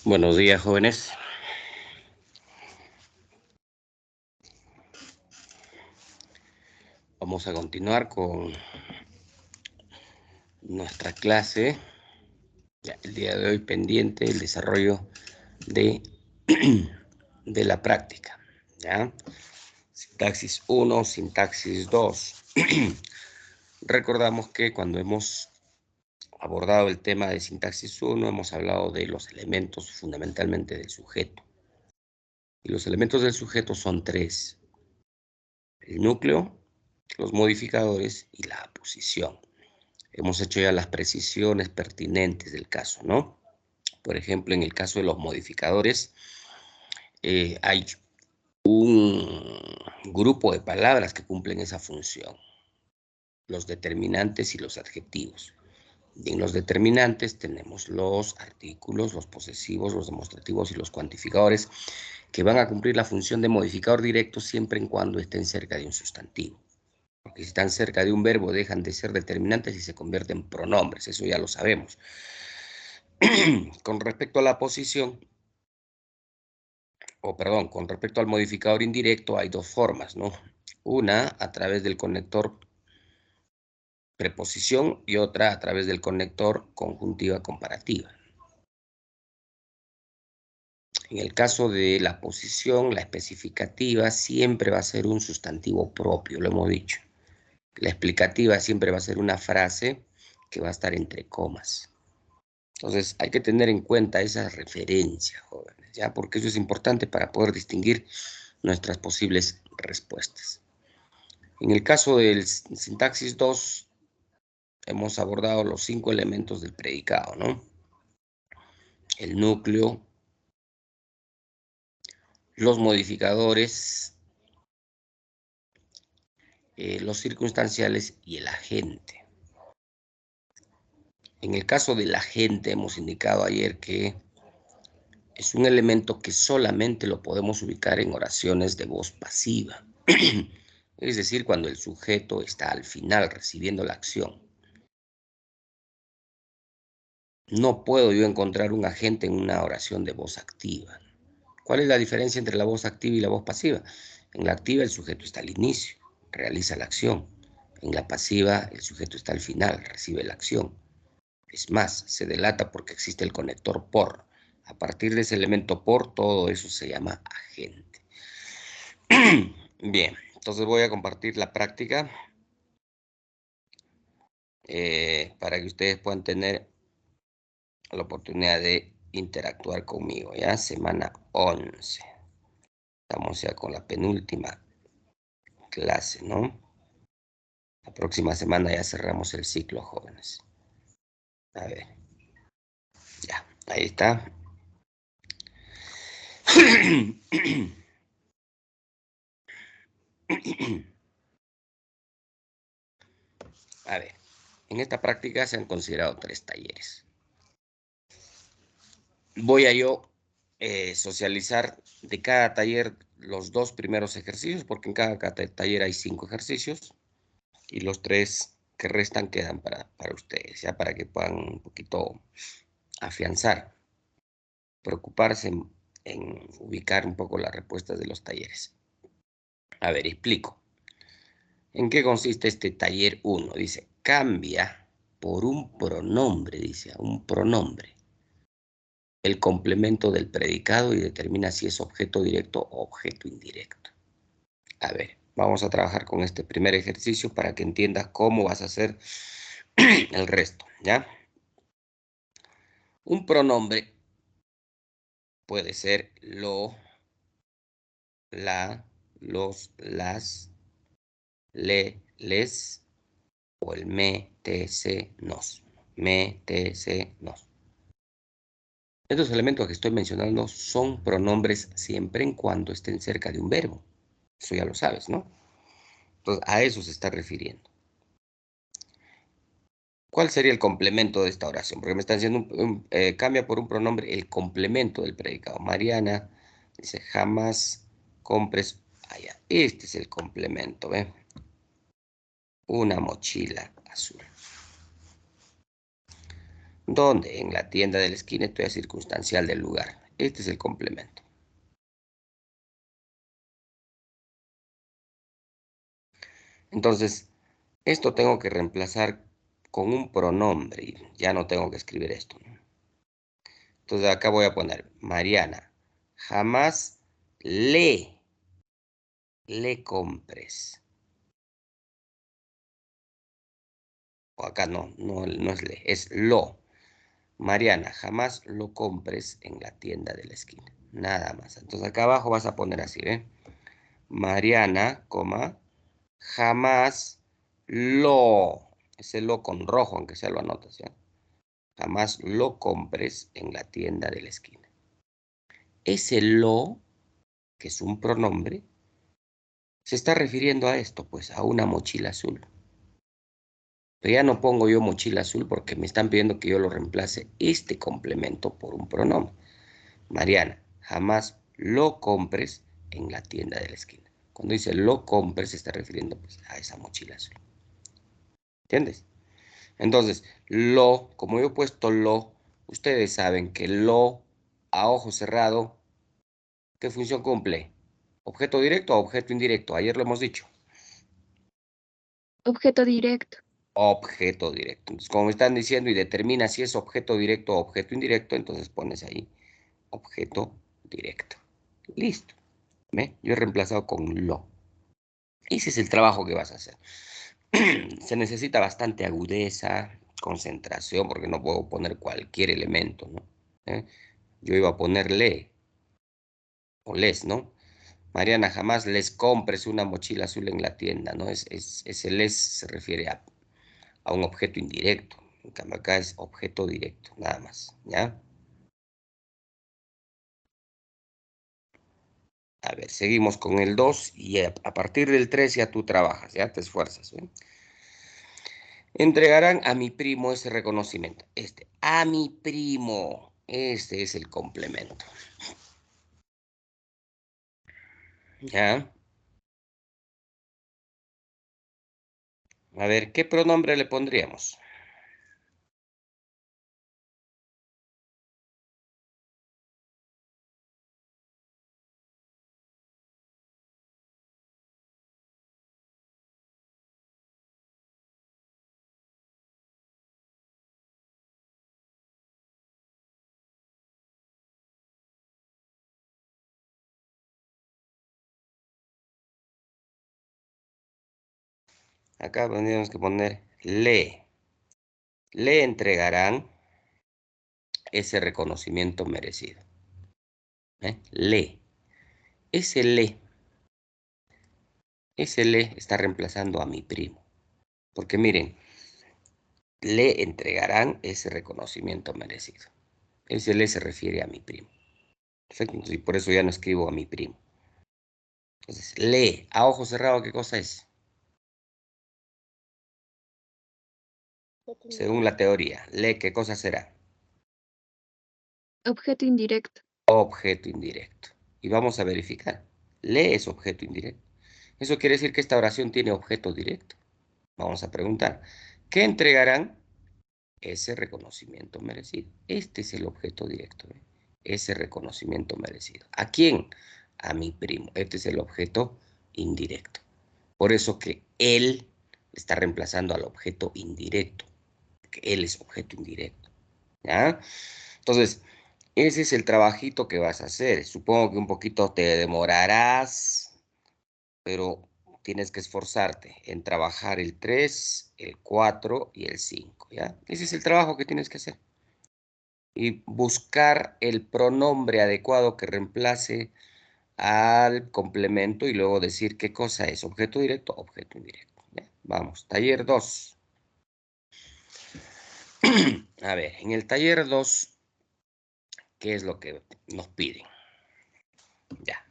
Buenos días, jóvenes. Vamos a continuar con nuestra clase. El día de hoy pendiente el desarrollo de la práctica. ¿Ya? Sintaxis 1, sintaxis 2. Recordamos que cuando hemos abordado el tema de sintaxis 1, hemos hablado de los elementos fundamentalmente del sujeto. Y los elementos del sujeto son tres: el núcleo, los modificadores y la aposición. Hemos hecho ya las precisiones pertinentes del caso, ¿no? Por ejemplo, en el caso de los modificadores, hay un grupo de palabras que cumplen esa función: los determinantes y los adjetivos. Y en los determinantes tenemos los artículos, los posesivos, los demostrativos y los cuantificadores, que van a cumplir la función de modificador directo siempre y cuando estén cerca de un sustantivo. Porque si están cerca de un verbo dejan de ser determinantes y se convierten en pronombres, eso ya lo sabemos. Con respecto a la posición, con respecto al modificador indirecto hay dos formas, ¿no? Una a través del conector preposición y otra a través del conector conjuntiva comparativa. En el caso de la posición, la especificativa siempre va a ser un sustantivo propio, lo hemos dicho. La explicativa siempre va a ser una frase que va a estar entre comas. Entonces, hay que tener en cuenta esa referencia, jóvenes, ¿ya? Porque eso es importante para poder distinguir nuestras posibles respuestas. En el caso del sintaxis 2, hemos abordado los 5 elementos del predicado, ¿no? El núcleo, los modificadores, los circunstanciales y el agente. En el caso del agente, hemos indicado ayer que es un elemento que solamente lo podemos ubicar en oraciones de voz pasiva. Es decir, cuando el sujeto está al final recibiendo la acción. No puedo yo encontrar un agente en una oración de voz activa. ¿Cuál es la diferencia entre la voz activa y la voz pasiva? En la activa el sujeto está al inicio, realiza la acción. En la pasiva el sujeto está al final, recibe la acción. Es más, se delata porque existe el conector por. A partir de ese elemento por, todo eso se llama agente. Bien, entonces voy a compartir la práctica para que ustedes puedan tener la oportunidad de interactuar conmigo, ¿ya? Semana 11. Estamos ya con la penúltima clase, ¿no? La próxima semana ya cerramos el ciclo, jóvenes. A ver. Ya, ahí está. A ver, en esta práctica se han considerado 3 talleres. Voy a yo socializar de cada taller los 2 primeros ejercicios, porque en cada taller hay 5 ejercicios, y los 3 que restan quedan para ustedes, ya para que puedan un poquito afianzar, preocuparse en ubicar un poco las respuestas de los talleres. A ver, explico. ¿En qué consiste este taller 1? Dice, cambia por un pronombre, dice, un pronombre, el complemento del predicado y determina si es objeto directo o objeto indirecto. A ver, vamos a trabajar con este primer ejercicio para que entiendas cómo vas a hacer el resto, ¿ya? Un pronombre puede ser lo, la, los, las, le, les, o el me, te, se, nos. Me, te, se, nos. Estos elementos que estoy mencionando son pronombres siempre en cuando estén cerca de un verbo. Eso ya lo sabes, ¿no? Entonces, a eso se está refiriendo. ¿Cuál sería el complemento de esta oración? Porque me están diciendo, cambia por un pronombre el complemento del predicado. Mariana dice, jamás compres allá. Este es el complemento, ¿ve? Una mochila azul. ¿Dónde? En la tienda de la esquina, esto es circunstancial del lugar. Este es el complemento. Entonces, esto tengo que reemplazar con un pronombre. Y ya no tengo que escribir esto, ¿no? Entonces acá voy a poner Mariana. Jamás le compres. O acá no es le, es lo. Mariana, jamás lo compres en la tienda de la esquina. Nada más. Entonces acá abajo vas a poner así, ¿eh? Mariana, coma, jamás lo. Ese lo con rojo, aunque sea lo anotas, ¿ya? Jamás lo compres en la tienda de la esquina. Ese lo, que es un pronombre, se está refiriendo a esto, pues, a una mochila azul. Pero ya no pongo yo mochila azul porque me están pidiendo que yo lo reemplace este complemento por un pronombre. Mariana, jamás lo compres en la tienda de la esquina. Cuando dice lo compres, se está refiriendo pues, a esa mochila azul. ¿Entiendes? Entonces, lo, como yo he puesto lo, ustedes saben que lo a ojo cerrado, ¿qué función cumple? ¿Objeto directo o objeto indirecto? Ayer lo hemos dicho. Objeto directo. Objeto directo. Entonces, como me están diciendo y determina si es objeto directo o objeto indirecto, entonces pones ahí objeto directo. Listo. ¿Ve? Yo he reemplazado con lo. Ese es el trabajo que vas a hacer. Se necesita bastante agudeza, concentración, porque no puedo poner cualquier elemento, ¿no? ¿Eh? Yo iba a ponerle o les, ¿no? Mariana, jamás les compres una mochila azul en la tienda, ¿no? Ese les se refiere a un objeto indirecto. En cambio, acá es objeto directo, nada más, ¿ya? A ver, seguimos con el 2 y a partir del 3 ya tú trabajas, ya te esfuerzas, ¿eh? Entregarán a mi primo ese reconocimiento. A mi primo. Este es el complemento. ¿Ya? A ver, ¿qué pronombre le pondríamos? Acá tendríamos que poner le. Le entregarán ese reconocimiento merecido. Le. Ese le. Ese le está reemplazando a mi primo. Porque miren, le entregarán ese reconocimiento merecido. Ese le se refiere a mi primo. Perfecto, y por eso ya no escribo a mi primo. Entonces, le, a ojo cerrado, ¿qué cosa es? Según la teoría, le, ¿qué cosa será? Objeto indirecto. Objeto indirecto. Y vamos a verificar. Le es objeto indirecto. Eso quiere decir que esta oración tiene objeto directo. Vamos a preguntar, ¿qué entregarán? Ese reconocimiento merecido. Este es el objeto directo, ¿eh? Ese reconocimiento merecido. ¿A quién? A mi primo. Este es el objeto indirecto. Por eso que él está reemplazando al objeto indirecto. Que él es objeto indirecto. ¿Ya? Entonces, ese es el trabajito que vas a hacer. Supongo que un poquito te demorarás, pero tienes que esforzarte en trabajar el 3, el 4 y el 5, ¿ya? Ese es el trabajo que tienes que hacer. Y buscar el pronombre adecuado que reemplace al complemento y luego decir qué cosa es, objeto directo, objeto indirecto. ¿Ya? Vamos, taller 2. A ver, en el taller 2, ¿qué es lo que nos piden? Ya.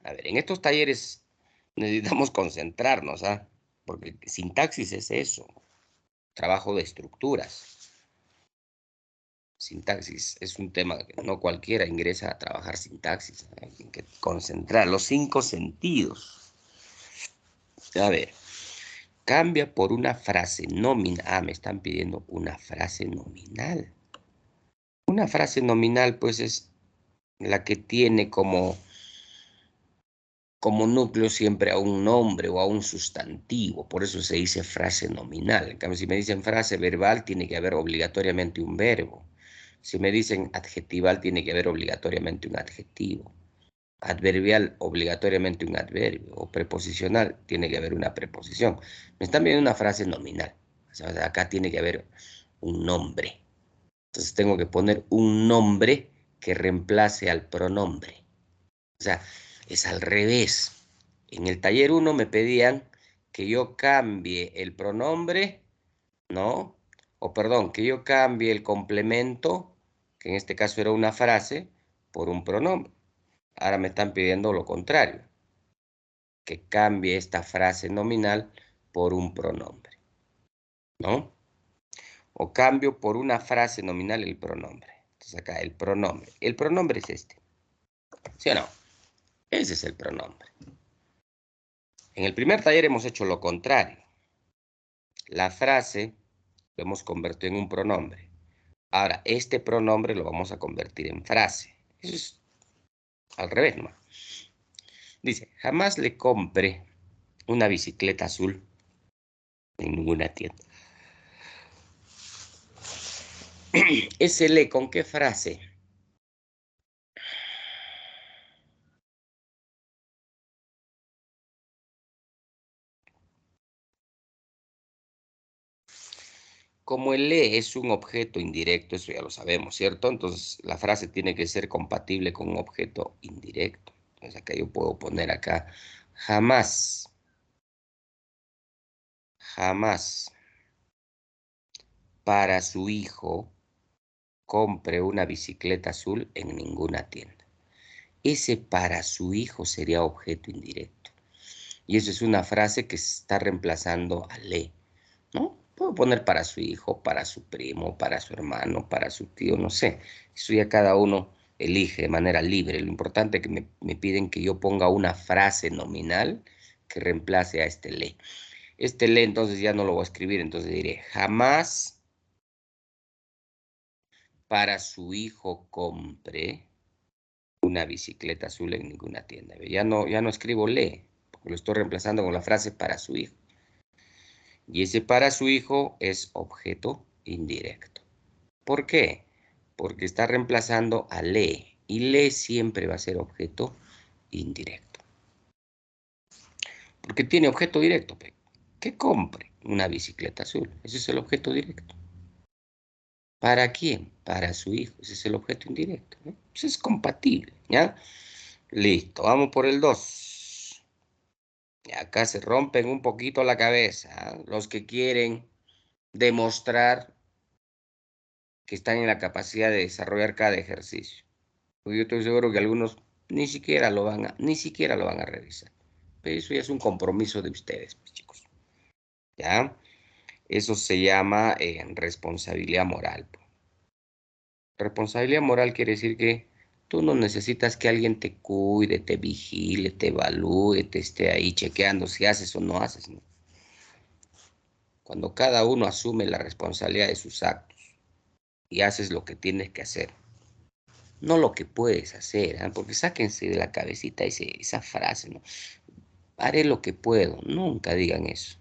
A ver, en estos talleres necesitamos concentrarnos, ¿ah? Porque sintaxis es eso, trabajo de estructuras. Sintaxis es un tema que no cualquiera ingresa a trabajar sintaxis. Hay que concentrar los 5 sentidos. A ver, cambia por una frase nominal. Ah, me están pidiendo una frase nominal. Una frase nominal, pues, es la que tiene como núcleo siempre a un nombre o a un sustantivo. Por eso se dice frase nominal. En cambio, si me dicen frase verbal, tiene que haber obligatoriamente un verbo. Si me dicen adjetival, tiene que haber obligatoriamente un adjetivo. Adverbial, obligatoriamente un adverbio. O preposicional, tiene que haber una preposición. Me están viendo una frase nominal. O sea, acá tiene que haber un nombre. Entonces tengo que poner un nombre que reemplace al pronombre. O sea, es al revés. En el taller 1 me pedían que yo cambie el pronombre, ¿no? O perdón, que yo cambie el complemento, que en este caso era una frase, por un pronombre. Ahora me están pidiendo lo contrario, que cambie esta frase nominal por un pronombre, ¿no? O cambio por una frase nominal el pronombre. Entonces acá el pronombre. El pronombre es este, ¿sí o no? Ese es el pronombre. En el primer taller hemos hecho lo contrario. La frase lo hemos convertido en un pronombre. Ahora, este pronombre lo vamos a convertir en frase. Eso es al revés, ¿no? Dice, jamás le compre una bicicleta azul en ninguna tienda. Ese le, ¿con qué frase? Como el le es un objeto indirecto, eso ya lo sabemos, ¿cierto? Entonces, la frase tiene que ser compatible con un objeto indirecto. Entonces, acá yo puedo poner acá, jamás, jamás para su hijo compre una bicicleta azul en ninguna tienda. Ese para su hijo sería objeto indirecto. Y eso es una frase que está reemplazando a le, ¿no? Puedo poner para su hijo, para su primo, para su hermano, para su tío, no sé. Eso ya cada uno elige de manera libre. Lo importante es que me piden que yo ponga una frase nominal que reemplace a este le. Este le entonces ya no lo voy a escribir, entonces diré jamás para su hijo compre una bicicleta azul en ninguna tienda. Ya no escribo le, porque lo estoy reemplazando con la frase para su hijo. Y ese para su hijo es objeto indirecto. ¿Por qué? Porque está reemplazando a le, y le siempre va a ser objeto indirecto. Porque tiene objeto directo. Que compre una bicicleta azul. Ese es el objeto directo. ¿Para quién? Para su hijo. Ese es el objeto indirecto, ¿no? Pues es compatible, ¿ya? Listo, vamos por el 2. Y acá se rompen un poquito la cabeza, ¿eh? Los que quieren demostrar que están en la capacidad de desarrollar cada ejercicio. Porque yo estoy seguro que algunos ni siquiera lo van a revisar. Pero eso ya es un compromiso de ustedes, mis chicos. ¿Ya? Eso se llama responsabilidad moral. Responsabilidad moral quiere decir que tú no necesitas que alguien te cuide, te vigile, te evalúe, te esté ahí chequeando si haces o no haces, ¿no? Cuando cada uno asume la responsabilidad de sus actos y haces lo que tienes que hacer, no lo que puedes hacer, ¿eh? Porque sáquense de la cabecita esa frase, ¿no? Haré lo que puedo. Nunca digan eso.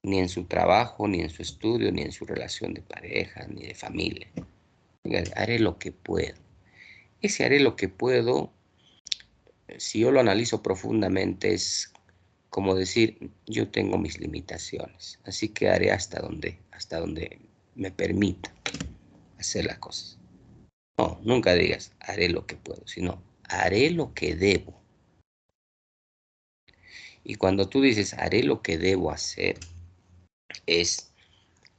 Ni en su trabajo, ni en su estudio, ni en su relación de pareja, ni de familia. Digan, haré lo que puedo. Ese haré lo que puedo, si yo lo analizo profundamente, es como decir, yo tengo mis limitaciones, así que haré hasta donde me permita hacer las cosas. No, nunca digas, haré lo que puedo, sino haré lo que debo. Y cuando tú dices, haré lo que debo hacer, es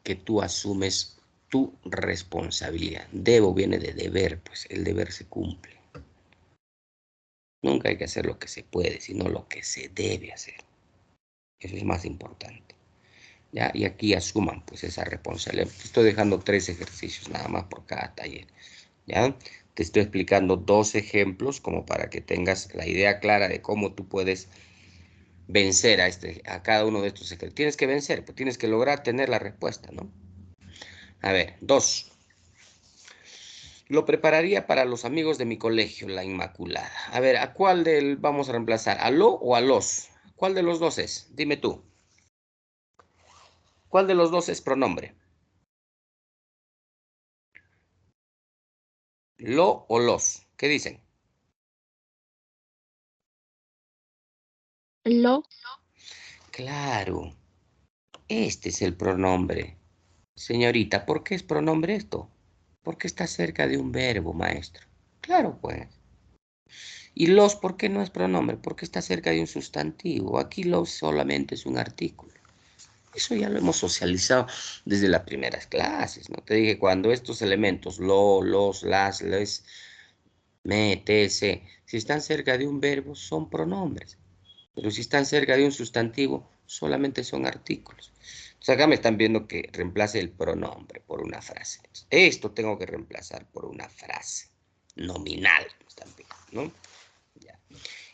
que tú asumes tu responsabilidad. Debo viene de deber, pues el deber se cumple. Nunca hay que hacer lo que se puede, sino lo que se debe hacer. Eso es más importante. ¿Ya? Y aquí asuman pues esa responsabilidad. Te estoy dejando 3 ejercicios nada más por cada taller. ¿Ya? Te estoy explicando 2 ejemplos como para que tengas la idea clara de cómo tú puedes vencer a cada uno de estos ejercicios. Tienes que vencer, pues tienes que lograr tener la respuesta, ¿no? A ver, 2. Lo prepararía para los amigos de mi colegio, la Inmaculada. A ver, ¿a cuál del vamos a reemplazar? ¿A lo o a los? ¿Cuál de los dos es? Dime tú. ¿Cuál de los dos es pronombre? ¿Lo o los? ¿Qué dicen? Lo. Claro, este es el pronombre. Señorita, ¿por qué es pronombre esto? Porque está cerca de un verbo, maestro. Claro, pues. ¿Y los por qué no es pronombre? Porque está cerca de un sustantivo. Aquí los solamente es un artículo. Eso ya lo hemos socializado desde las primeras clases, ¿no? Te dije, cuando estos elementos, lo, los, las, les, me, te, se, si están cerca de un verbo, son pronombres. Pero si están cerca de un sustantivo, solamente son artículos. Entonces acá me están viendo que reemplace el pronombre por una frase. Entonces, esto tengo que reemplazar por una frase nominal, me están pidiendo, ¿no? Ya.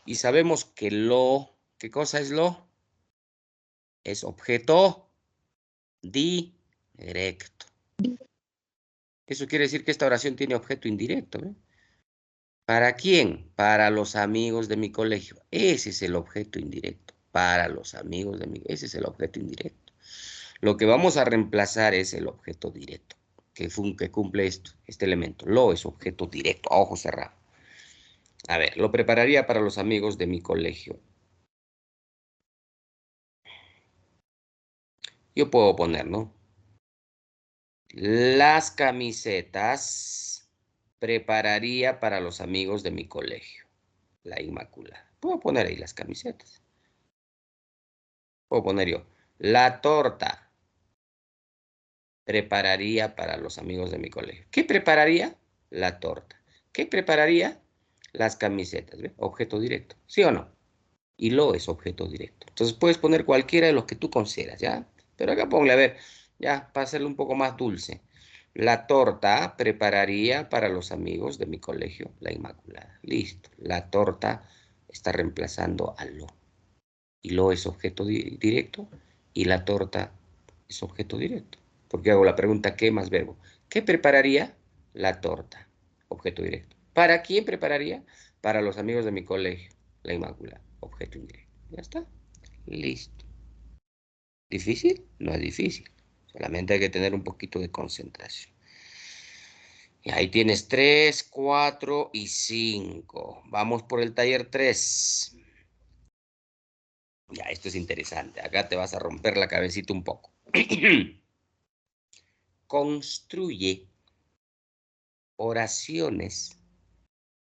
Y sabemos que lo, ¿qué cosa es lo? Es objeto directo. Eso quiere decir que esta oración tiene objeto indirecto, ¿eh? ¿Para quién? Para los amigos de mi colegio. Ese es el objeto indirecto. Para los amigos de mi... Ese es el objeto indirecto. Lo que vamos a reemplazar es el objeto directo, que cumple esto, este elemento. Lo es objeto directo, a ojo cerrado. A ver, lo prepararía para los amigos de mi colegio. Yo puedo poner, ¿no? Las camisetas prepararía para los amigos de mi colegio, la Inmaculada. Puedo poner ahí las camisetas. Puedo poner yo, la torta prepararía para los amigos de mi colegio. ¿Qué prepararía? La torta. ¿Qué prepararía? Las camisetas, ¿ve? Objeto directo, ¿sí o no? Y lo es objeto directo. Entonces puedes poner cualquiera de los que tú consideras, ¿ya? Pero acá ponle, a ver, ya, para hacerlo un poco más dulce. La torta prepararía para los amigos de mi colegio, la Inmaculada. Listo. La torta está reemplazando a lo. Y lo es objeto directo y la torta es objeto directo. Porque hago la pregunta, ¿qué más verbo? ¿Qué prepararía? La torta, objeto directo. ¿Para quién prepararía? Para los amigos de mi colegio, la Inmaculada, objeto indirecto. Ya está. Listo. ¿Difícil? No es difícil. Solamente hay que tener un poquito de concentración. Y ahí tienes 3, 4 y 5. Vamos por el taller 3. Ya, esto es interesante. Acá te vas a romper la cabecita un poco. Construye oraciones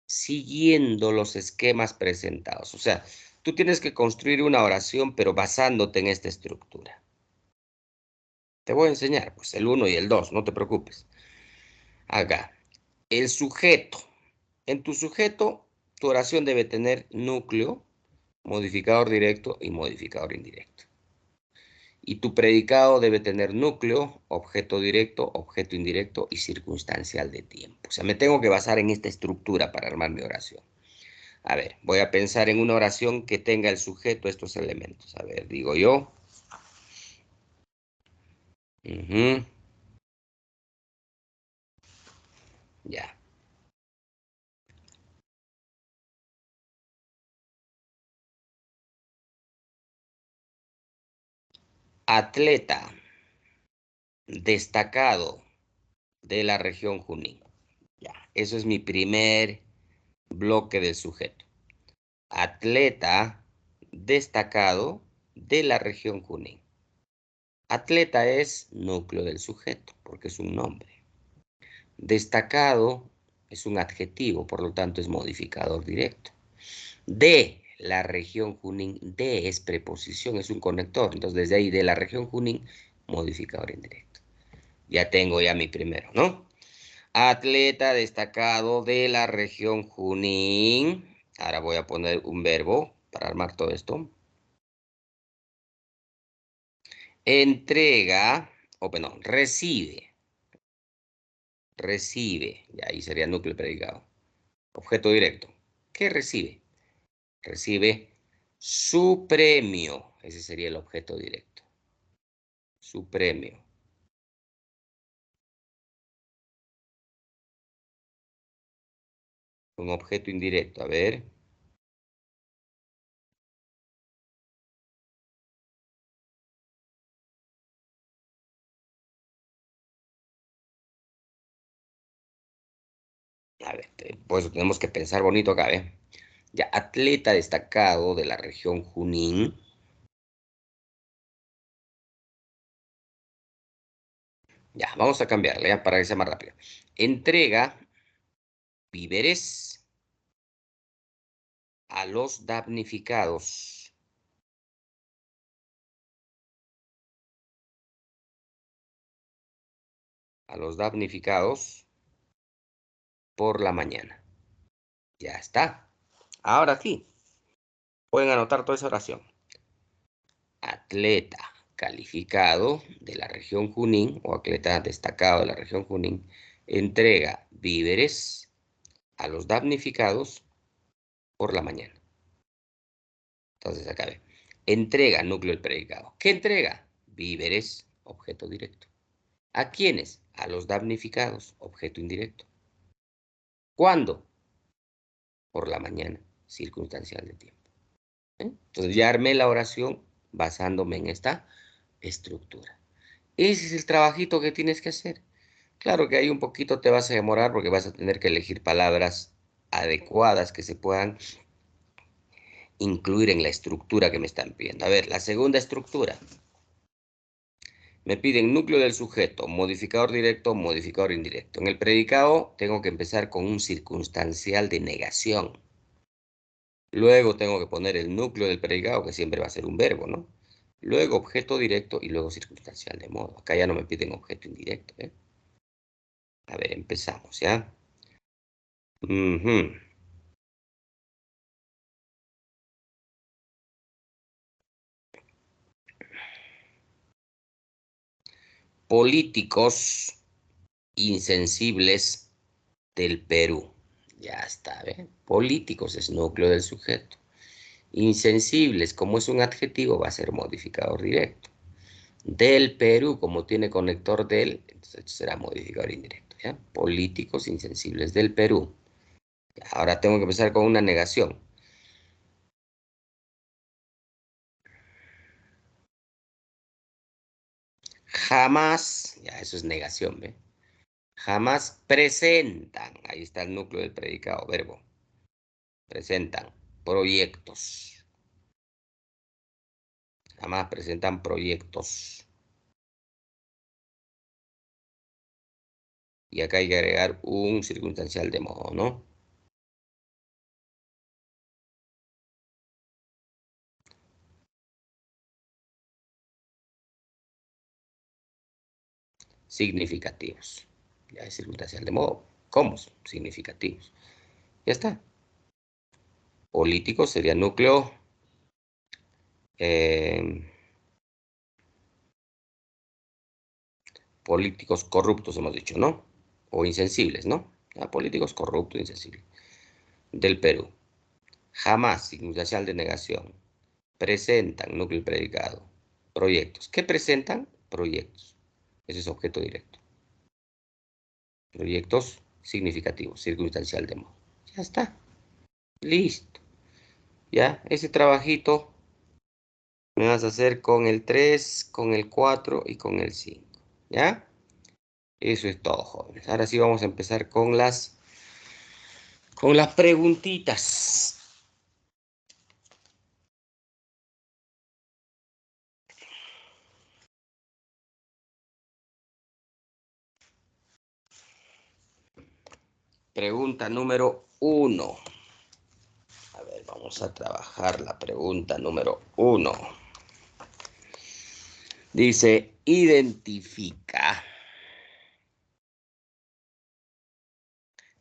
siguiendo los esquemas presentados. O sea, tú tienes que construir una oración, pero basándote en esta estructura. Te voy a enseñar, pues, el 1 y el 2, no te preocupes. Acá, el sujeto. En tu sujeto, tu oración debe tener núcleo, modificador directo y modificador indirecto. Y tu predicado debe tener núcleo, objeto directo, objeto indirecto y circunstancial de tiempo. O sea, me tengo que basar en esta estructura para armar mi oración. A ver, voy a pensar en una oración que tenga el sujeto estos elementos. A ver, digo yo. Ya. Atleta destacado de la región Junín. Ya, eso es mi primer bloque del sujeto. Atleta destacado de la región Junín. Atleta es núcleo del sujeto, porque es un nombre. Destacado es un adjetivo, por lo tanto es modificador directo. De la región Junín, de es preposición, es un conector. Entonces desde ahí, de la región Junín, modificador indirecto. Ya tengo ya mi primero, ¿no? Atleta destacado de la región Junín. Ahora voy a poner un verbo para armar todo esto. Entrega, o perdón, recibe. Recibe, y ahí sería núcleo predicado. Objeto directo. ¿Qué recibe? Recibe su premio. Ese sería el objeto directo. Su premio. Un objeto indirecto, a ver. A ver, pues tenemos que pensar bonito acá, ¿eh? Ya, atleta destacado de la región Junín. Ya, vamos a cambiarle, ya, para que sea más rápido. Entrega víveres a los damnificados. A los damnificados por la mañana. Ya está. Ahora sí, pueden anotar toda esa oración. Atleta calificado de la región Junín o atleta destacado de la región Junín entrega víveres a los damnificados por la mañana. Entonces acá ve. Entrega, núcleo del predicado. ¿Qué entrega? Víveres, objeto directo. ¿A quiénes? A los damnificados, objeto indirecto. ¿Cuándo? Por la mañana, circunstancial de tiempo. Entonces ya armé la oración basándome en esta estructura. Ese es el trabajito que tienes que hacer. Claro que ahí un poquito te vas a demorar porque vas a tener que elegir palabras adecuadas que se puedan incluir en la estructura que me están pidiendo. A ver, la segunda estructura. Me piden núcleo del sujeto, modificador directo, modificador indirecto. En el predicado tengo que empezar con un circunstancial de negación. Luego tengo que poner el núcleo del predicado, que siempre va a ser un verbo, ¿no? Luego objeto directo y luego circunstancial de modo. Acá ya no me piden objeto indirecto, ¿eh? A ver, empezamos, ¿ya? Políticos insensibles del Perú. Ya está, ¿ve? Políticos es núcleo del sujeto. Insensibles, como es un adjetivo, va a ser modificador directo. Del Perú, como tiene conector del, entonces será modificador indirecto, ¿ya? Políticos insensibles del Perú. Ahora tengo que empezar con una negación. Jamás, ya eso es negación, ¿ve? Jamás presentan, ahí está el núcleo del predicado, verbo. Presentan proyectos. Jamás presentan proyectos. Y acá hay que agregar un circunstancial de modo, ¿no? Significativos. Ya es circunstancial de modo. ¿Cómo? Significativos. Ya está. Político sería núcleo. eh, Políticos corruptos, hemos dicho, ¿no? O insensibles, ¿no? Políticos corruptos, insensibles. Del Perú. Jamás, circunstancial de negación. Presentan, núcleo y predicado. Proyectos. ¿Qué presentan? Proyectos. Ese es objeto directo. Proyectos significativos, circunstancial de modo. Ya está. Listo. Ya, ese trabajito me vas a hacer con el 3, con el 4 y con el 5. ¿Ya? Eso es todo, jóvenes. Ahora sí vamos a empezar con las preguntitas. Pregunta número 1. A ver, vamos a trabajar la pregunta número 1. Dice, identifica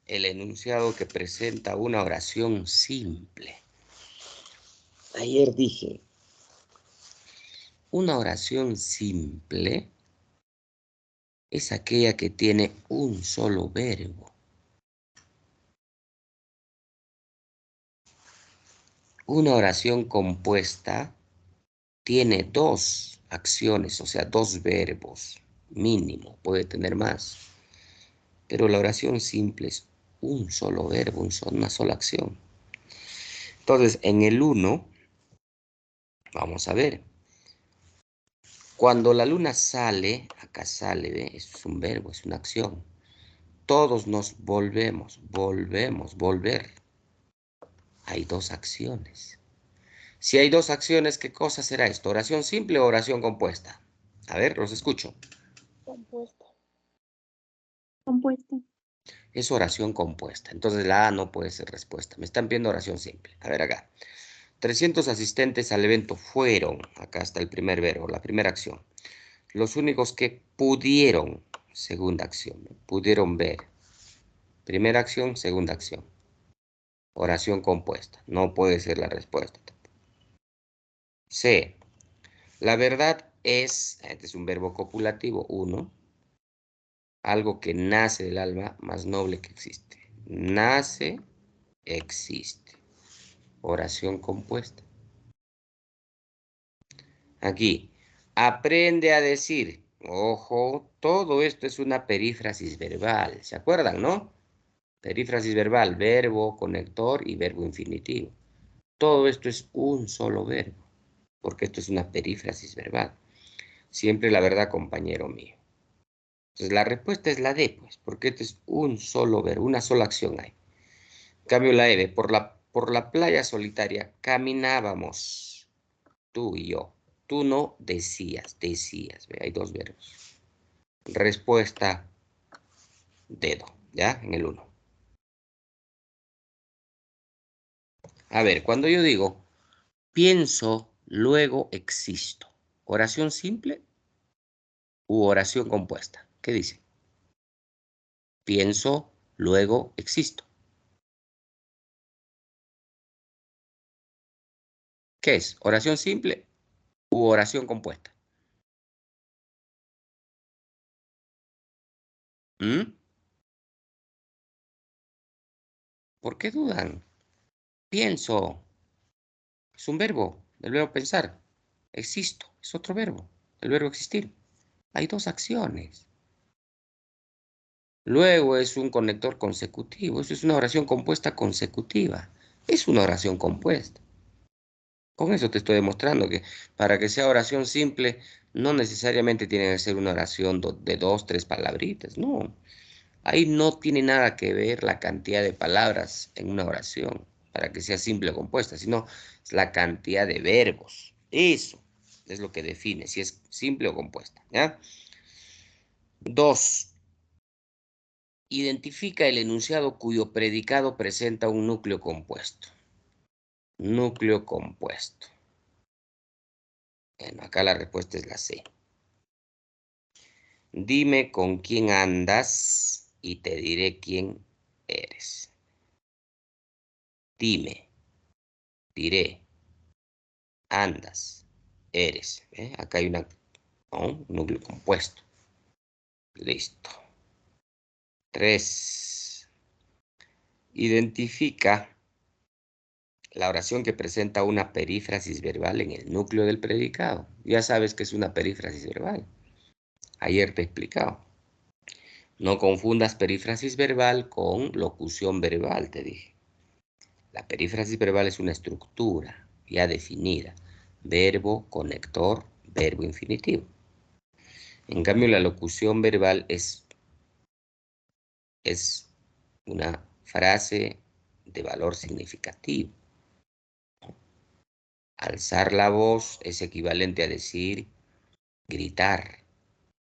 el enunciado que presenta una oración simple. Ayer dije, una oración simple es aquella que tiene un solo verbo. Una oración compuesta tiene dos acciones, o sea, dos verbos, mínimo, puede tener más. Pero la oración simple es un solo verbo, una sola acción. Entonces, en el 1, vamos a ver. Cuando la luna sale, acá sale, ¿ve? Eso es un verbo, es una acción. Todos nos volvemos, volver. Hay dos acciones. Si hay dos acciones, ¿qué cosa será esto? ¿Oración simple o oración compuesta? A ver, los escucho. Compuesta. Compuesta. Es oración compuesta. Entonces la A no puede ser respuesta. Me están pidiendo oración simple. A ver acá. 300 asistentes al evento fueron, acá está el primer verbo, la primera acción. Los únicos que pudieron, segunda acción, pudieron ver. Primera acción, segunda acción. Oración compuesta. No puede ser la respuesta. C. La verdad es, este es un verbo copulativo, 1. Algo que nace del alma más noble que existe. Nace, existe. Oración compuesta. Aquí, aprende a decir. Ojo, todo esto es una perífrasis verbal. ¿Se acuerdan, no? Perífrasis verbal, verbo, conector y verbo infinitivo. Todo esto es un solo verbo, porque esto es una perífrasis verbal. Siempre la verdad, compañero mío. Entonces la respuesta es la D, pues, porque esto es un solo verbo, una sola acción hay. Cambio la E, por la playa solitaria caminábamos, tú y yo. Tú no decías, ¿ve? Hay dos verbos. Respuesta, dedo, ¿ya? En el 1. A ver, cuando yo digo, pienso, luego existo. ¿Oración simple u oración compuesta? ¿Qué dice? Pienso, luego existo. ¿Qué es? ¿Oración simple u oración compuesta? ¿Mm? ¿Por qué dudan? Pienso, es un verbo, el verbo pensar. Existo, es otro verbo, el verbo existir. Hay dos acciones. Luego es un conector consecutivo. Eso es una oración compuesta consecutiva. Es una oración compuesta. Con eso te estoy demostrando que para que sea oración simple, no necesariamente tiene que ser una oración de dos, tres palabritas. No. Ahí no tiene nada que ver la cantidad de palabras en una oración para que sea simple o compuesta, sino es la cantidad de verbos. Eso es lo que define si es simple o compuesta. ¿Ya? 2. Identifica el enunciado cuyo predicado presenta un núcleo compuesto. Núcleo compuesto. Bueno, acá la respuesta es la C. Dime con quién andas y te diré quién eres. Dime, diré, andas, eres. ¿Eh? Acá hay un núcleo compuesto. Listo. 3. Identifica la oración que presenta una perífrasis verbal en el núcleo del predicado. Ya sabes que es una perífrasis verbal. Ayer te he explicado. No confundas perífrasis verbal con locución verbal, te dije. La perífrasis verbal es una estructura ya definida. Verbo, conector, verbo infinitivo. En cambio, la locución verbal es una frase de valor significativo. Alzar la voz es equivalente a decir gritar.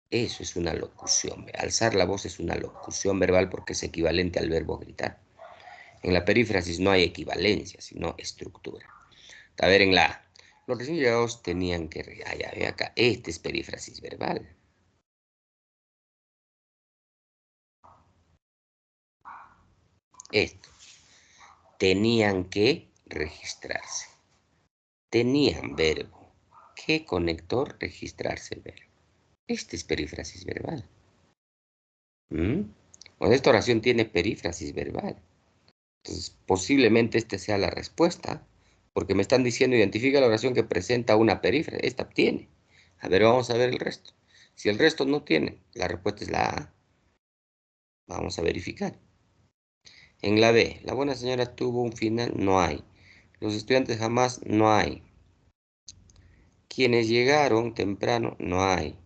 Eso es una locución. Alzar la voz es una locución verbal porque es equivalente al verbo gritar. En la perífrasis no hay equivalencia, sino estructura. A ver, en la A. Los recién llegados tenían que... Ah, ya ve acá. Este es perífrasis verbal. Esto. Tenían que registrarse. Tenían verbo. ¿Qué conector? Registrarse el verbo. Este es perífrasis verbal. Bueno, esta oración tiene perífrasis verbal. Entonces, posiblemente esta sea la respuesta, porque me están diciendo identifica la oración que presenta una perífrasis. Esta tiene. A ver, vamos a ver el resto. Si el resto no tiene, la respuesta es la A. Vamos a verificar. En la B, la buena señora tuvo un final, no hay. Los estudiantes jamás, no hay. Quienes llegaron temprano, no hay.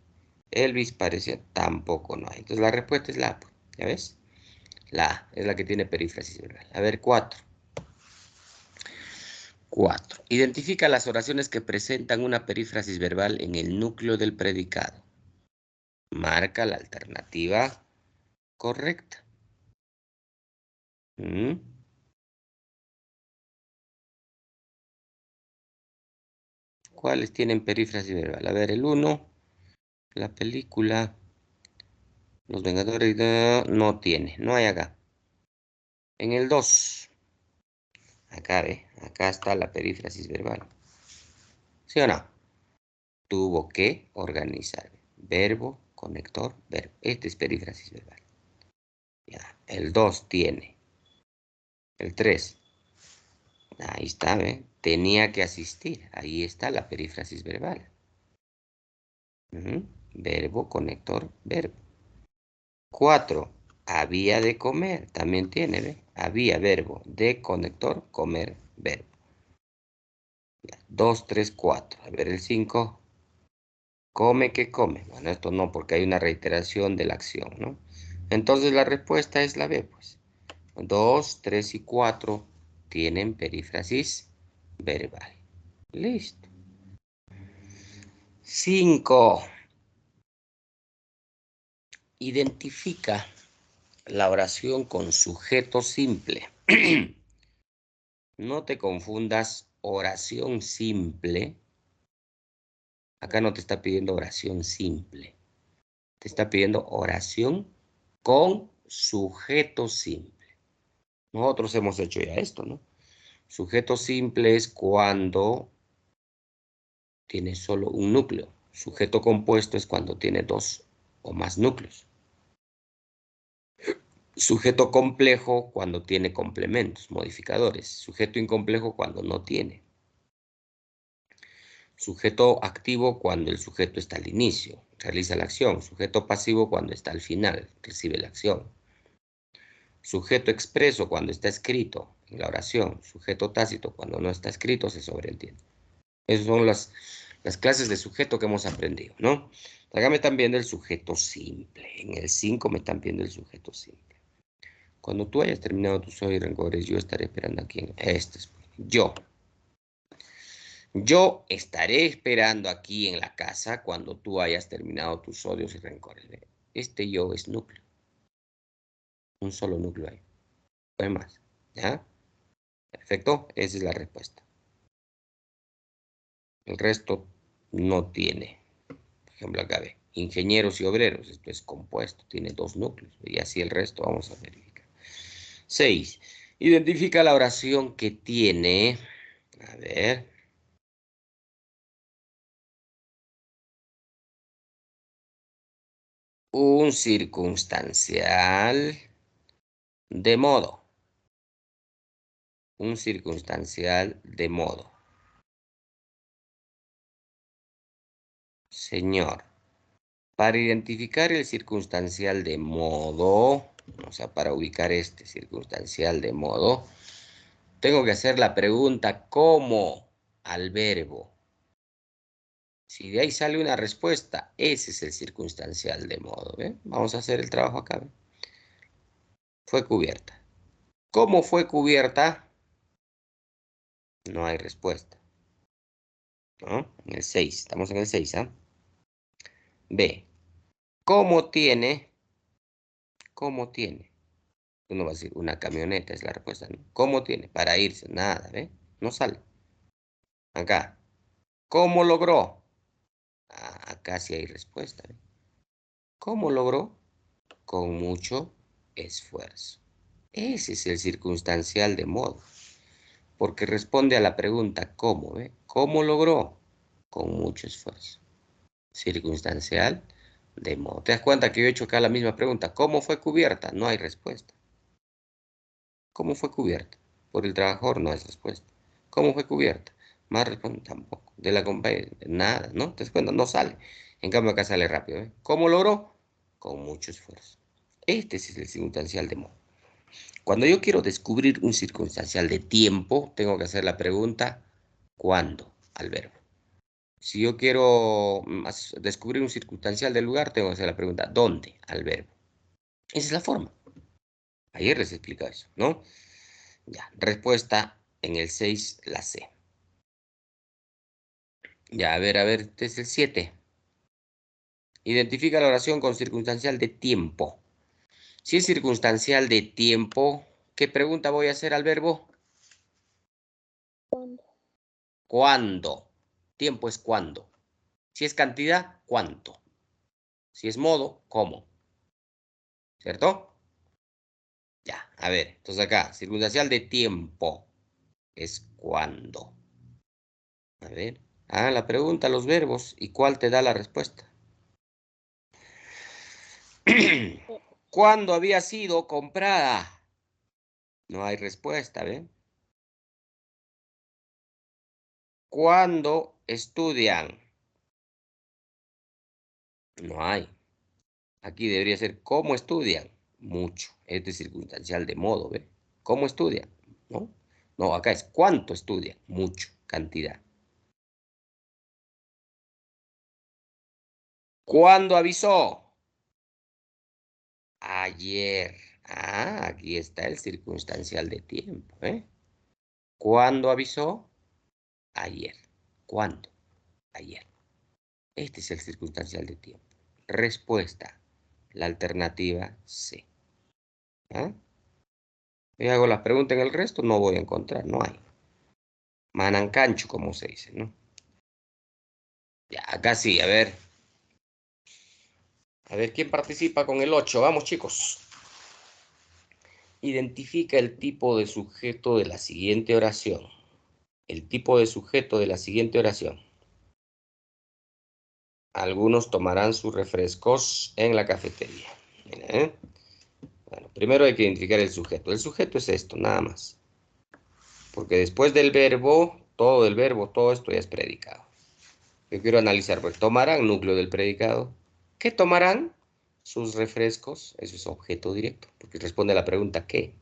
Elvis parecía, tampoco no hay. Entonces la respuesta es la A, ¿ya ves? La A es la que tiene perífrasis verbal. A ver, 4. 4. Identifica las oraciones que presentan una perífrasis verbal en el núcleo del predicado. Marca la alternativa correcta. ¿Mm? ¿Cuáles tienen perífrasis verbal? A ver, el 1, la película Los Vengadores no tiene, no hay acá. En el 2, acá ve, acá está la perífrasis verbal. ¿Sí o no? Tuvo que organizar. Verbo, conector, verbo. Este es perífrasis verbal. Ya. El 2 tiene. El 3, ahí está, ¿ve? Tenía que asistir. Ahí está la perífrasis verbal. Verbo, conector, verbo. 4, había de comer. También tiene, ¿ve? Había verbo, de conector, comer, verbo. 2, 3, 4. A ver el 5. Come que come. Bueno, esto no, porque hay una reiteración de la acción, ¿no? Entonces la respuesta es la B, pues. 2, 3 y 4 tienen perífrasis verbal. Listo. 5. Identifica la oración con sujeto simple. No te confundas oración simple. Acá no te está pidiendo oración simple. Te está pidiendo oración con sujeto simple. Nosotros hemos hecho ya esto, ¿no? Sujeto simple es cuando tiene solo un núcleo. Sujeto compuesto es cuando tiene dos o más núcleos. Sujeto complejo cuando tiene complementos, modificadores. Sujeto incomplejo cuando no tiene. Sujeto activo cuando el sujeto está al inicio, realiza la acción. Sujeto pasivo cuando está al final, recibe la acción. Sujeto expreso cuando está escrito en la oración. Sujeto tácito cuando no está escrito, se sobreentiende. Esas son las clases de sujeto que hemos aprendido, ¿no? Acá me están viendo el sujeto simple. En el 5 me están viendo el sujeto simple. Cuando tú hayas terminado tus odios y rencores, yo estaré esperando aquí en este. Yo. Yo estaré esperando aquí en la casa cuando tú hayas terminado tus odios y rencores. Este yo es núcleo. Un solo núcleo hay. No hay más. ¿Ya? Perfecto. Esa es la respuesta. El resto no tiene. Por ejemplo, acá ve. Ingenieros y obreros. Esto es compuesto. Tiene dos núcleos. Y así el resto vamos a verificar. 6. Identifica la oración que tiene. A ver. Un circunstancial de modo. Un circunstancial de modo. Señor, para identificar el circunstancial de modo, o sea, para ubicar este circunstancial de modo, tengo que hacer la pregunta ¿cómo? Al verbo. Si de ahí sale una respuesta, ese es el circunstancial de modo. ¿Ve? Vamos a hacer el trabajo acá. ¿Ve? Fue cubierta. ¿Cómo fue cubierta? No hay respuesta. ¿No? En el 6. Estamos en el 6, ¿ah? B. ¿Cómo tiene? ¿Cómo tiene? Uno va a decir, una camioneta es la respuesta, ¿no? ¿Cómo tiene? Para irse, nada, ¿ve? No sale. Acá. ¿Cómo logró? Ah, acá sí hay respuesta, ¿ve? ¿Cómo logró? Con mucho esfuerzo. Ese es el circunstancial de modo, porque responde a la pregunta ¿cómo? ¿Ve? ¿Cómo logró? Con mucho esfuerzo. Circunstancial de modo. ¿Te das cuenta que yo he hecho acá la misma pregunta? ¿Cómo fue cubierta? No hay respuesta. ¿Cómo fue cubierta? Por el trabajador no hay respuesta. ¿Cómo fue cubierta? Más responde tampoco. De la compañía, nada, ¿no? ¿Te das cuenta? No sale. En cambio acá sale rápido. ¿Eh? ¿Cómo logró? Con mucho esfuerzo. Este es el circunstancial de modo. Cuando yo quiero descubrir un circunstancial de tiempo, tengo que hacer la pregunta, ¿cuándo? Al verbo. Si yo quiero descubrir un circunstancial del lugar, tengo que hacer la pregunta, ¿dónde? Al verbo. Esa es la forma. Ayer les explico eso, ¿no? Ya, respuesta en el 6, la C. Ya, a ver, este es el 7. Identifica la oración con circunstancial de tiempo. Si es circunstancial de tiempo, ¿qué pregunta voy a hacer al verbo? ¿Cuándo? ¿Cuándo? Tiempo es cuándo. Si es cantidad, ¿cuánto? Si es modo, ¿cómo? ¿Cierto? Ya, a ver, entonces acá, circunstancial de tiempo es cuándo. A ver, la pregunta, los verbos, ¿y cuál te da la respuesta? ¿Cuándo había sido comprada? No hay respuesta, ¿ven? ¿Cuándo estudian? No hay. Aquí debería ser ¿cómo estudian? Mucho. Este es circunstancial de modo, ¿ve? ¿Cómo estudian? ¿No? No, acá es ¿cuánto estudian? Mucho, cantidad. ¿Cuándo avisó? Ayer. Aquí está el circunstancial de tiempo, ¿eh? ¿Cuándo avisó? Ayer. ¿Cuándo? Ayer. Este es el circunstancial de tiempo. Respuesta. La alternativa C. ¿Ah? Y hago las preguntas en el resto, no voy a encontrar, no hay. Manancancho, como se dice, ¿no? Ya, acá sí, a ver. A ver, ¿quién participa con el 8? Vamos, chicos. Identifica el tipo de sujeto de la siguiente oración. El tipo de sujeto de la siguiente oración. Algunos tomarán sus refrescos en la cafetería. Mira, ¿eh? Bueno, primero hay que identificar el sujeto. El sujeto es esto, nada más. Porque después del verbo, todo esto ya es predicado. Yo quiero analizar, pues, tomarán núcleo del predicado. ¿Qué tomarán? Sus refrescos. Eso es objeto directo, porque responde a la pregunta ¿qué?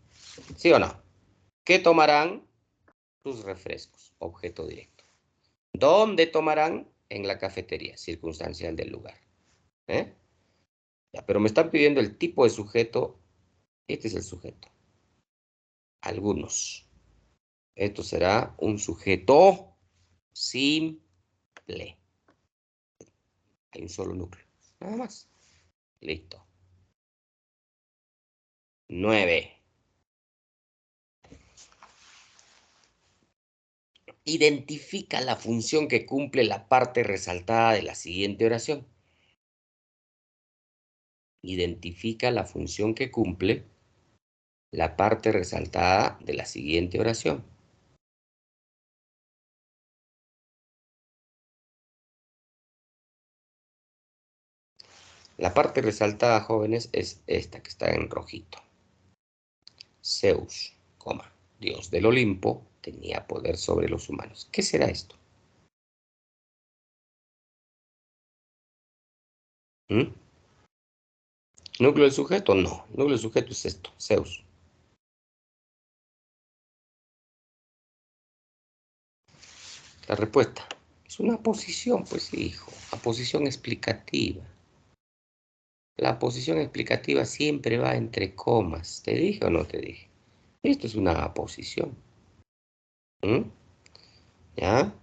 ¿Sí o no? ¿Qué tomarán? Sus refrescos. Objeto directo. ¿Dónde tomarán? En la cafetería, circunstancial del lugar. ¿Eh? Ya, pero me están pidiendo el tipo de sujeto. Este es el sujeto. Algunos. Esto será un sujeto simple. Hay un solo núcleo. Nada más. Listo. 9. Identifica la función que cumple la parte resaltada de la siguiente oración. Identifica la función que cumple la parte resaltada de la siguiente oración. La parte resaltada, jóvenes, es esta que está en rojito. Zeus, dios del Olimpo, tenía poder sobre los humanos. ¿Qué será esto? ¿Mm? ¿Núcleo del sujeto? No. Núcleo del sujeto es esto, Zeus. La respuesta es una posición, pues hijo, la posición explicativa. La posición explicativa siempre va entre comas. ¿Te dije o no te dije? Esto es una posición. ¿Mm? ¿Ya?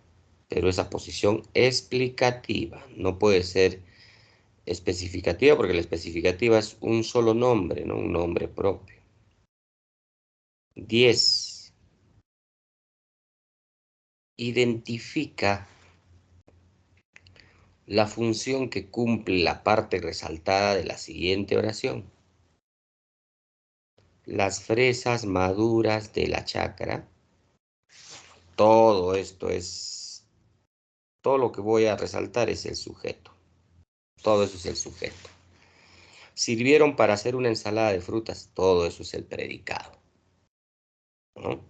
Pero esa posición explicativa no puede ser especificativa porque la especificativa es un solo nombre, ¿no? Un nombre propio. 10. Identifica la función que cumple la parte resaltada de la siguiente oración. Las fresas maduras de la chacra. Todo esto es, todo lo que voy a resaltar es el sujeto. Todo eso es el sujeto. Sirvieron para hacer una ensalada de frutas. Todo eso es el predicado, ¿no?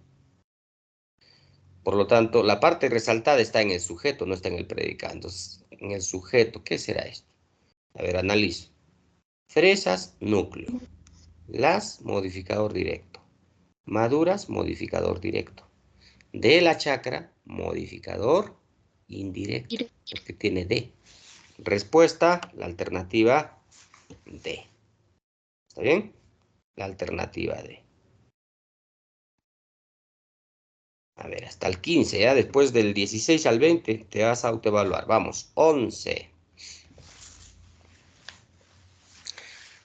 Por lo tanto, la parte resaltada está en el sujeto, no está en el predicado. Entonces, en el sujeto, ¿qué será esto? A ver, analizo. Fresas, núcleo. Las, modificador directo. Maduras, modificador directo. De la chacra, modificador indirecto, porque tiene D. Respuesta, la alternativa D. ¿Está bien? La alternativa D. A ver, hasta el 15, ya después del 16 al 20 te vas a autoevaluar. Vamos, 11.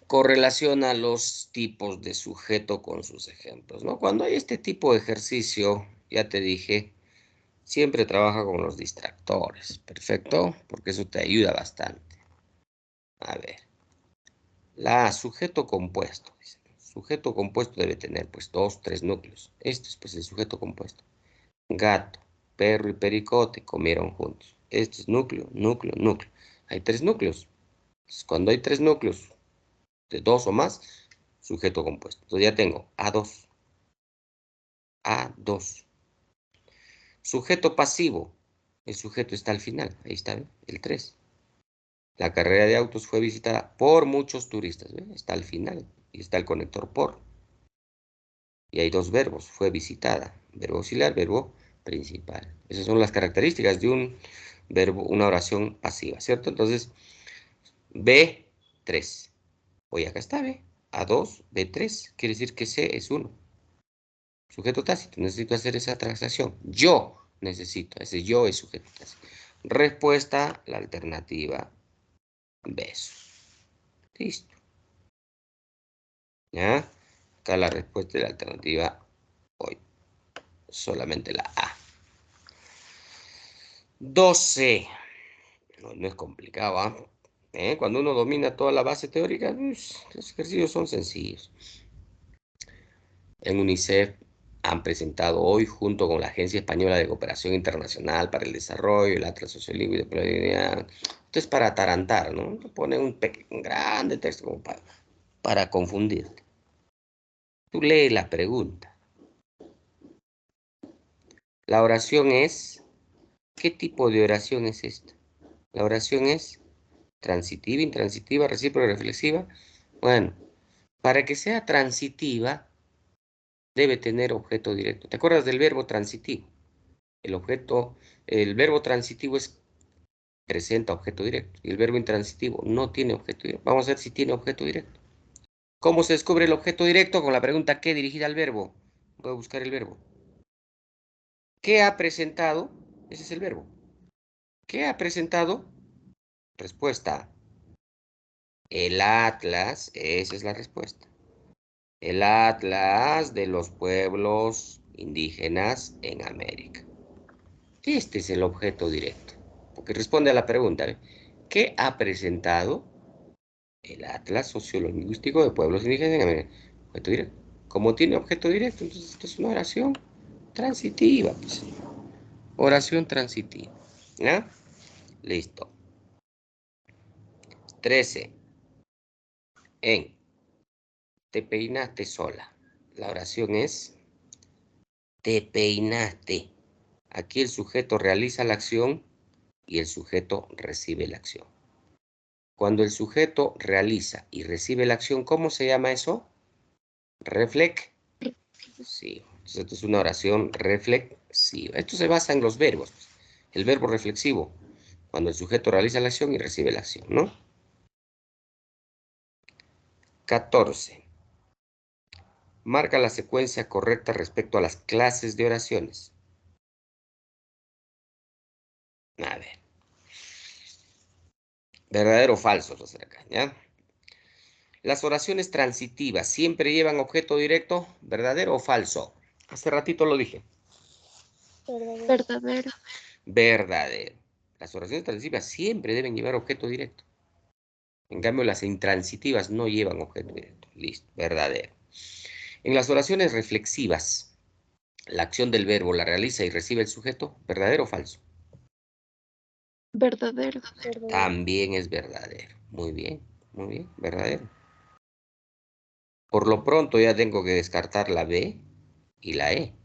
Correlaciona los tipos de sujeto con sus ejemplos, ¿no? Cuando hay este tipo de ejercicio, ya te dije, siempre trabaja con los distractores. Perfecto, porque eso te ayuda bastante. A ver. La sujeto compuesto. Sujeto compuesto debe tener pues 2, 3 núcleos. Este es pues el sujeto compuesto. Gato, perro y pericote comieron juntos. Este es núcleo, núcleo, núcleo. Hay 3 núcleos. Entonces, cuando hay 3 núcleos de 2 o más, sujeto compuesto. Entonces ya tengo A2. A2. Sujeto pasivo. El sujeto está al final. Ahí está, ¿ve? El 3. La carrera de autos fue visitada por muchos turistas. ¿Ve? Está al final. Y está el conector por. Y hay 2 verbos. Fue visitada. Verbo auxiliar, verbo principal. Esas son las características de un verbo, una oración pasiva, ¿cierto? Entonces, B3. Oye, acá está, B. A2, B3. Quiere decir que C es 1. Sujeto tácito. Necesito hacer esa transacción. Yo necesito. Ese yo es sujeto tácito. Respuesta, la alternativa B. Listo. ¿Ya? Acá la respuesta de la alternativa hoy. Solamente la A. 12. No es complicado, ¿ah? Cuando uno domina toda la base teórica, pues, los ejercicios son sencillos. En UNICEF han presentado hoy, junto con la Agencia Española de Cooperación Internacional para el Desarrollo, el Atlas Sociolingüístico de Pluralidad. Esto es para atarantar, ¿no? Te ponen un grande texto como para confundirte. Tú lees la pregunta. La oración es, ¿qué tipo de oración es esta? La oración es transitiva, intransitiva, recíproca, reflexiva. Bueno, para que sea transitiva, debe tener objeto directo. ¿Te acuerdas del verbo transitivo? El verbo transitivo presenta objeto directo. Y el verbo intransitivo no tiene objeto directo. Vamos a ver si tiene objeto directo. ¿Cómo se descubre el objeto directo? Con la pregunta ¿qué? Dirigida al verbo. Voy a buscar el verbo. ¿Qué ha presentado? Ese es el verbo. ¿Qué ha presentado? Respuesta. El atlas, esa es la respuesta. El atlas de los pueblos indígenas en América. Este es el objeto directo, porque responde a la pregunta, ¿eh? ¿Qué ha presentado el Atlas Sociolingüístico de Pueblos Indígenas en América? Objeto directo. Como tiene objeto directo, entonces esto es una oración transitiva. Pues. Oración transitiva. ¿Ya? Listo. 13. En. Te peinaste sola. La oración es te peinaste. Aquí el sujeto realiza la acción y el sujeto recibe la acción. Cuando el sujeto realiza y recibe la acción, ¿cómo se llama eso? Reflexivo. Entonces, esto es una oración reflexiva. Esto se basa en los verbos. El verbo reflexivo, cuando el sujeto realiza la acción y recibe la acción, ¿no? 14. Marca la secuencia correcta respecto a las clases de oraciones. A ver. ¿Verdadero o falso? Vamos a hacer acá, ¿ya? Las oraciones transitivas siempre llevan objeto directo, ¿verdadero o falso? Hace ratito lo dije. Verdadero. Verdadero. Las oraciones transitivas siempre deben llevar objeto directo. En cambio, las intransitivas no llevan objeto directo. Listo, verdadero. En las oraciones reflexivas, la acción del verbo la realiza y recibe el sujeto, ¿verdadero o falso? Verdadero. También es verdadero. Muy bien, verdadero. Por lo pronto ya tengo que descartar la B y la E.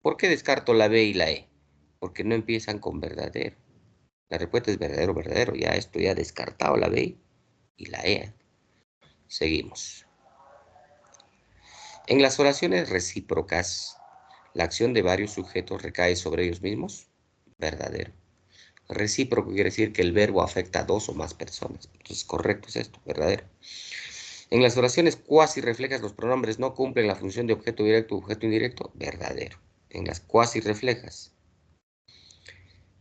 ¿Por qué descarto la B y la E? Porque no empiezan con verdadero. La respuesta es verdadero, verdadero. Ya esto ya descartado la B y la E. Seguimos. En las oraciones recíprocas, la acción de varios sujetos recae sobre ellos mismos. Verdadero. Recíproco quiere decir que el verbo afecta a dos o más personas. Entonces, correcto es esto, verdadero. En las oraciones cuasi reflejas, los pronombres no cumplen la función de objeto directo o objeto indirecto. Verdadero. En las cuasi reflejas.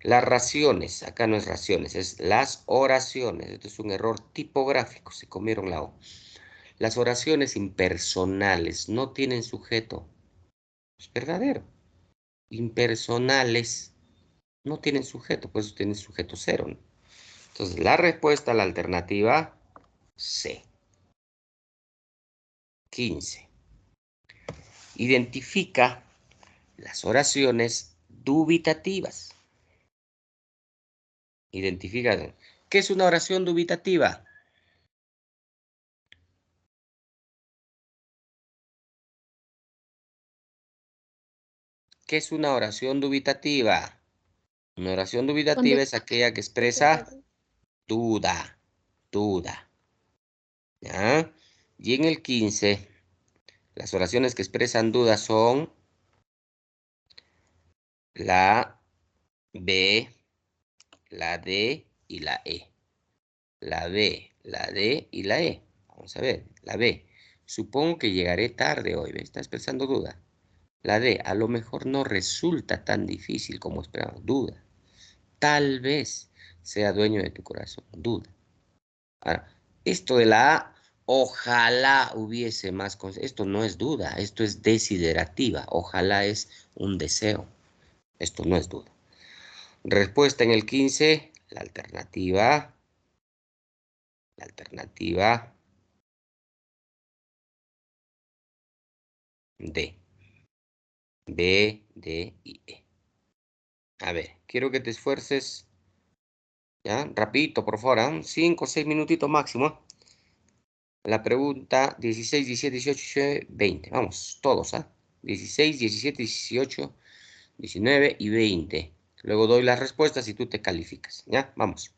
Las raciones, acá no es raciones, es las oraciones. Esto es un error tipográfico, se comieron la O. Las oraciones impersonales no tienen sujeto. Es verdadero. Impersonales no tienen sujeto, pues tienen sujeto cero, ¿no? Entonces, la respuesta a la alternativa C. 15. Identifica las oraciones dubitativas. Identifica. ¿Qué es una oración dubitativa? ¿Qué es una oración dubitativa? Una oración dubitativa es aquella que expresa duda, duda. ¿Ya? Y en el 15, las oraciones que expresan duda son la B, la D y la E. La B, la D y la E. Vamos a ver, la B. Supongo que llegaré tarde hoy, ¿ves? Está expresando duda. La D, a lo mejor no resulta tan difícil como esperamos. Duda. Tal vez sea dueño de tu corazón. Duda. Ahora, esto de la A, ojalá hubiese más cosas. Esto no es duda, esto es desiderativa. Ojalá es un deseo. Esto no es duda. Respuesta en el 15, la alternativa D. B, D y E. A ver, quiero que te esfuerces, ¿ya? Rapidito, por favor, 5 o 6 minutitos máximo. La pregunta 16, 17, 18, 20. Vamos, todos, ¿ah? 16, 17, 18, 19 y 20. Luego doy las respuestas y tú te calificas, ¿ya? Vamos.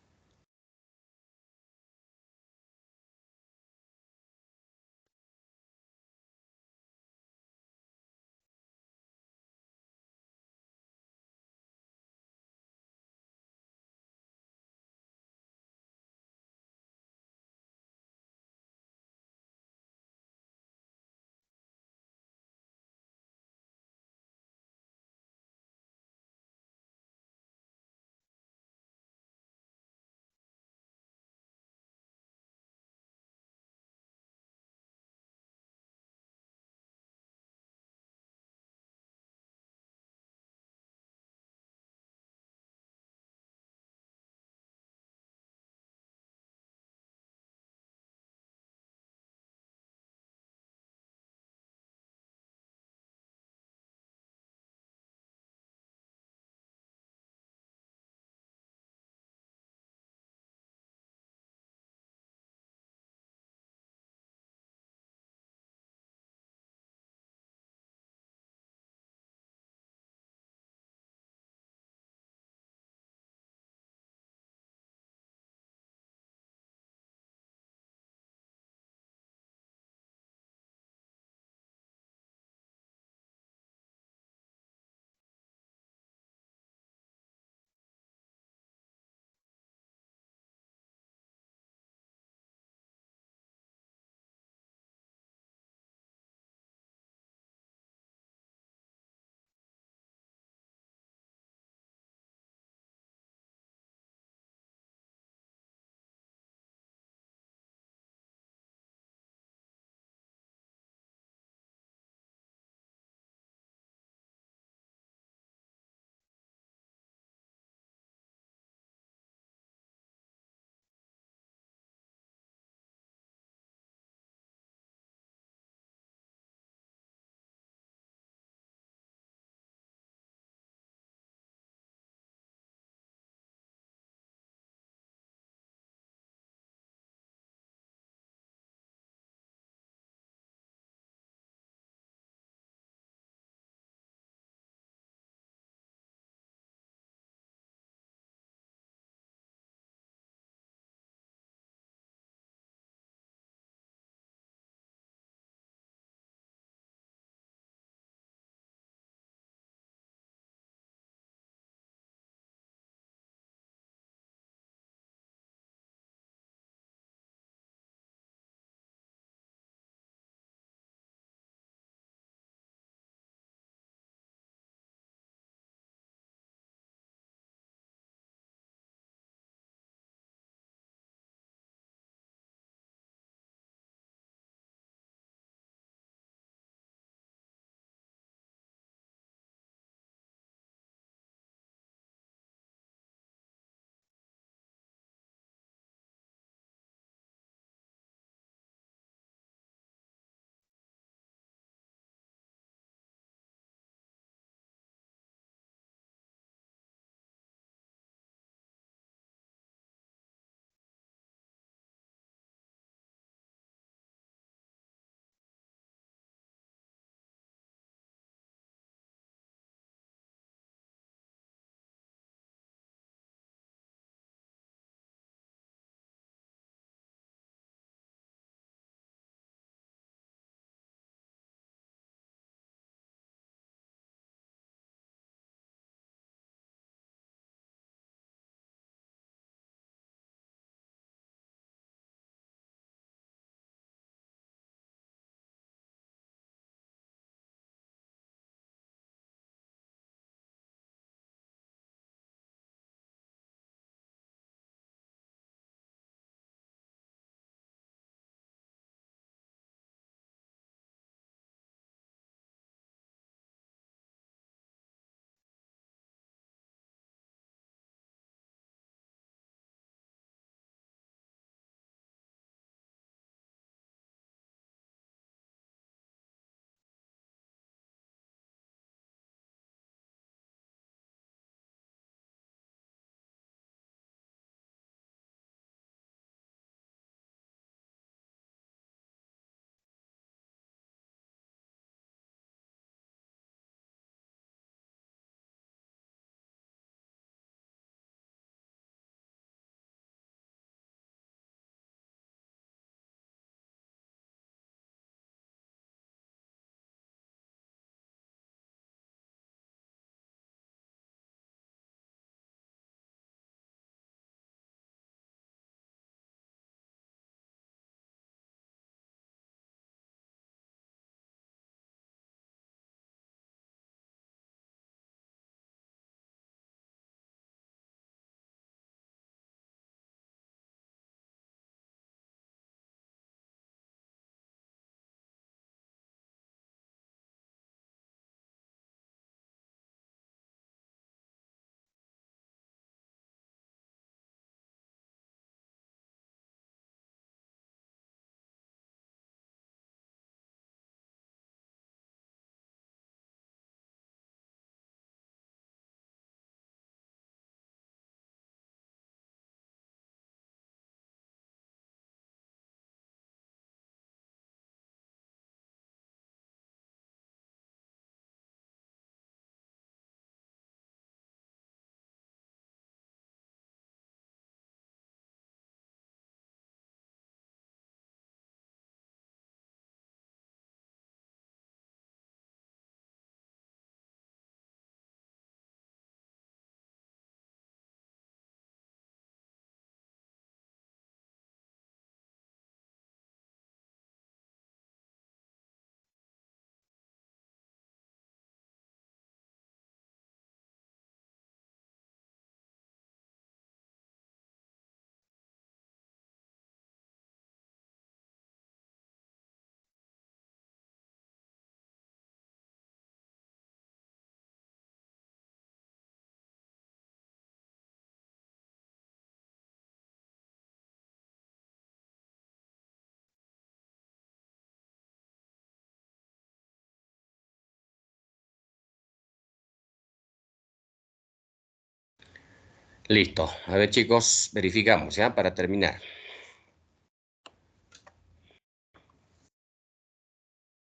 Listo. A ver, chicos, verificamos, ¿ya? Para terminar.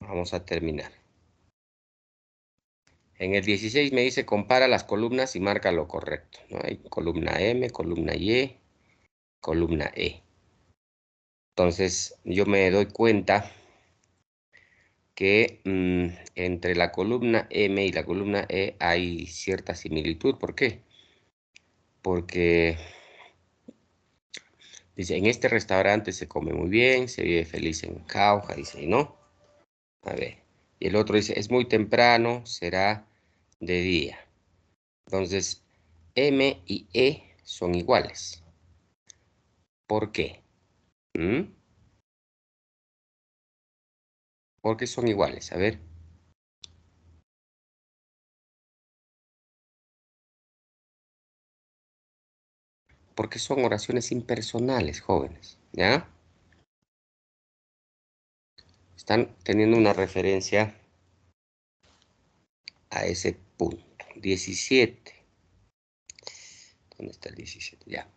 Vamos a terminar. En el 16 me dice compara las columnas y marca lo correcto, ¿no? Hay columna M, columna Y, columna E. Entonces, yo me doy cuenta que entre la columna M y la columna E hay cierta similitud. ¿Por qué? Porque dice, en este restaurante se come muy bien, se vive feliz en Jauja, dice, ¿no? A ver. Y el otro dice, es muy temprano, será de día. Entonces, M y E son iguales. ¿Por qué? ¿Mm? ¿Por qué son iguales? A ver. Porque son oraciones impersonales, jóvenes, ¿ya? Están teniendo una referencia a ese punto. 17. ¿Dónde está el 17? Ya.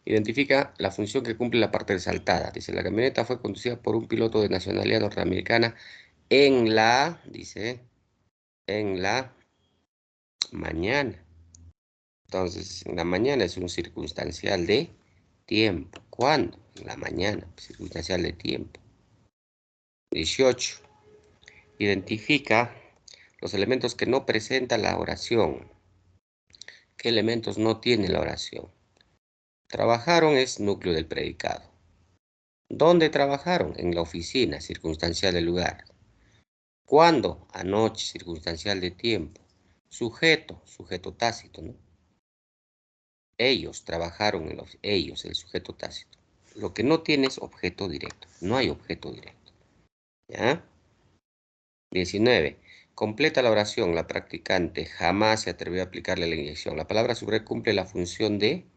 Identifica la función que cumple la parte resaltada. Dice, la camioneta fue conducida por un piloto de nacionalidad norteamericana dice, en la mañana. Entonces, en la mañana es un circunstancial de tiempo. ¿Cuándo? En la mañana, circunstancial de tiempo. 18. Identifica los elementos que no presenta la oración. ¿Qué elementos no tiene la oración? Trabajaron es núcleo del predicado. ¿Dónde trabajaron? En la oficina, circunstancial del lugar. ¿Cuándo? Anoche, circunstancial de tiempo. Sujeto, sujeto tácito, ¿no? Ellos trabajaron en la oficina. Ellos, el sujeto tácito. Lo que no tiene es objeto directo. No hay objeto directo. ¿Ya? 19. Completa la oración. La practicante jamás se atrevió a aplicarle la inyección. La palabra sobre cumple la función de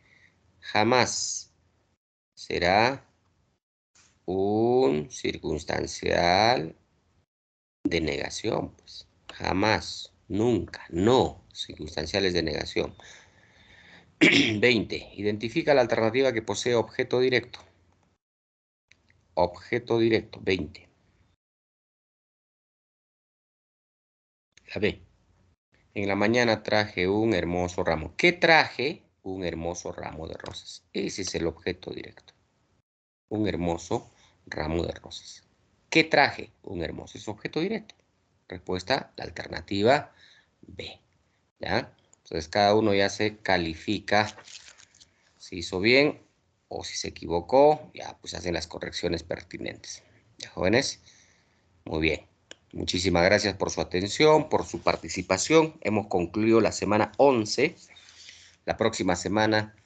jamás. Será un circunstancial de negación, pues. Jamás, nunca, no. Circunstanciales de negación. 20. Identifica la alternativa que posee objeto directo. Objeto directo, 20. La B. En la mañana traje un hermoso ramo. ¿Qué traje? Un hermoso ramo de rosas. Ese es el objeto directo. Un hermoso ramo de rosas. ¿Qué traje? Un hermoso. Es objeto directo. Respuesta, la alternativa B. ¿Ya? Entonces cada uno ya se califica si hizo bien o si se equivocó, ya pues hacen las correcciones pertinentes. ¿Ya, jóvenes? Muy bien. Muchísimas gracias por su atención, por su participación. Hemos concluido la semana 11. La próxima semana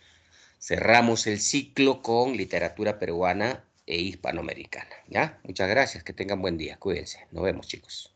cerramos el ciclo con literatura peruana e hispanoamericana. ¿Ya? Muchas gracias. Que tengan buen día. Cuídense. Nos vemos, chicos.